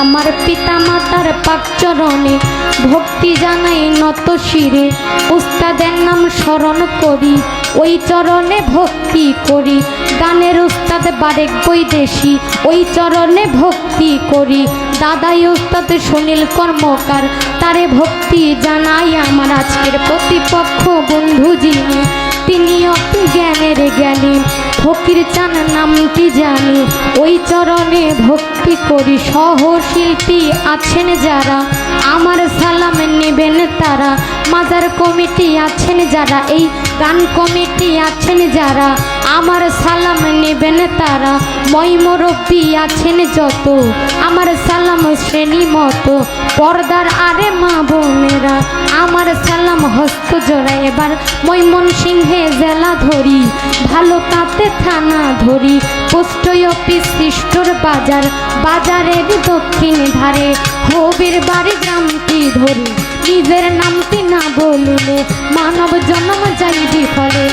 আমার পিতা মাতার পাক চরণে ভক্তি জানাই নত শিরে। উস্তাদের নাম স্মরণ করি, ওই চরণে ভক্তি করি। গানের উস্তাদ বারেক বৈদেশি, ওই চরণে ভক্তি করি। দাদাই উস্তাদ সুনীল কর্মকার, তারে ভক্তি জানাই। আমার আজকের প্রতিপক্ষ বন্ধু যিনি, তিনি অতি জ্ঞানের জ্ঞানী। ফকির চান নামটি জানি, ওই চরণে ভক্তি করি। সহশিল্পী আছেন যারা, আমার সালাম নেবেন তারা। মাজার কমিটি আছেন যারা, এই গান কমিটি আছেন যারা, আমার সালাম নেবেন তারা। ময়মুরব্বী আছেন যত, আমার সালাম শ্রেণী মতো। পর্দার আরে মা বোনেরা, আমার সালাম হস্ত জোড়া। এবার ময়মনসিংহে জেলা ধরি, ভালো কাতে থানা ধরি। পোস্ট অফিস সৃষ্টর বাজার, বাজারের দক্ষিণ ধারে। হবির বাড়ি গ্রামটি ধরি, নিজের নামটি না বলিলে মানব জন্ম যাই বিফলে।